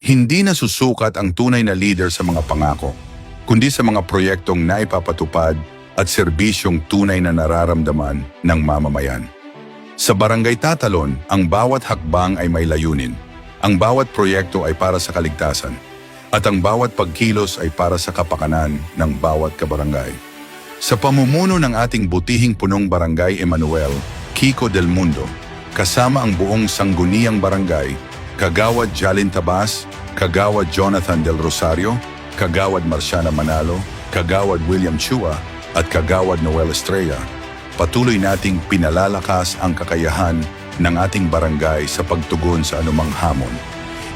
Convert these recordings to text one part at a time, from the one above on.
Hindi nasusukat ang tunay na leader sa mga pangako, kundi sa mga proyektong naipapatupad at serbisyong tunay na nararamdaman ng mamamayan. Sa Barangay Tatalon, ang bawat hakbang ay may layunin. Ang bawat proyekto ay para sa kaligtasan. At ang bawat pagkilos ay para sa kapakanan ng bawat kabarangay. Sa pamumuno ng ating butihing punong Barangay Emmanuel, Kiko Del Mundo, kasama ang buong Sangguniang Barangay, Kagawad Jalin Tabas, Kagawad Jonathan Del Rosario, Kagawad Marciana Manalo, Kagawad William Chua, at Kagawad Noel Estrella, patuloy nating pinalalakas ang kakayahan ng ating barangay sa pagtugon sa anumang hamon.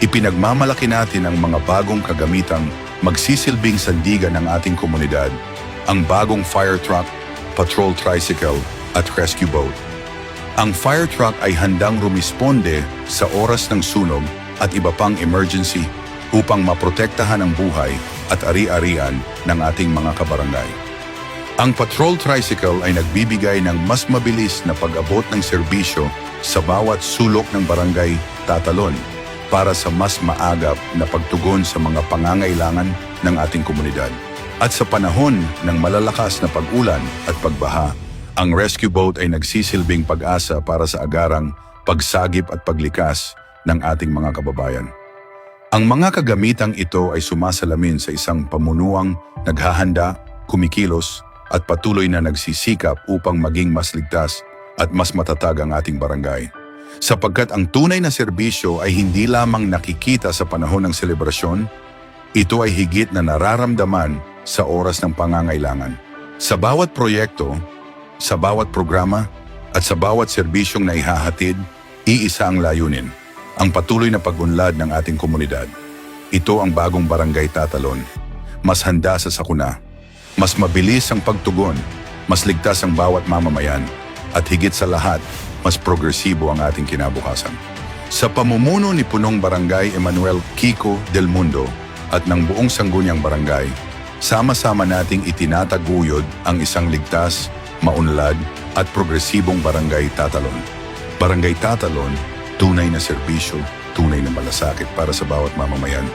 Ipinagmamalaki natin ang mga bagong kagamitang magsisilbing sandigan ng ating komunidad, ang bagong fire truck, patrol tricycle, at rescue boat. Ang fire truck ay handang rumisponde sa oras ng sunog at iba pang emergency upang maprotektahan ang buhay at ari-arian ng ating mga kabarangay. Ang patrol tricycle ay nagbibigay ng mas mabilis na pag-abot ng serbisyo sa bawat sulok ng Barangay Tatalon para sa mas maagap na pagtugon sa mga pangangailangan ng ating komunidad. At sa panahon ng malalakas na pag-ulan at pagbaha, ang rescue boat ay nagsisilbing pag-asa para sa agarang pagsagip at paglikas ng ating mga kababayan. Ang mga kagamitang ito ay sumasalamin sa isang pamunuang naghahanda, kumikilos, at patuloy na nagsisikap upang maging mas ligtas at mas matatag ang ating barangay. Sapagkat ang tunay na serbisyo ay hindi lamang nakikita sa panahon ng selebrasyon, ito ay higit na nararamdaman sa oras ng pangangailangan. Sa bawat proyekto, sa bawat programa, at sa bawat serbisyong naihahatid, iisa ang layunin, ang patuloy na pag-unlad ng ating komunidad. Ito ang bagong Barangay Tatalon. Mas handa sa sakuna, mas mabilis ang pagtugon, mas ligtas ang bawat mamamayan, at higit sa lahat, mas progresibo ang ating kinabukasan. Sa pamumuno ni Punong Barangay Emmanuel Kiko Del Mundo at ng buong Sangguniang Barangay, sama-sama nating itinataguyod ang isang ligtas, maunlad at progresibong Barangay Tatalon. Barangay Tatalon, tunay na serbisyo, tunay na malasakit para sa bawat mamamayan.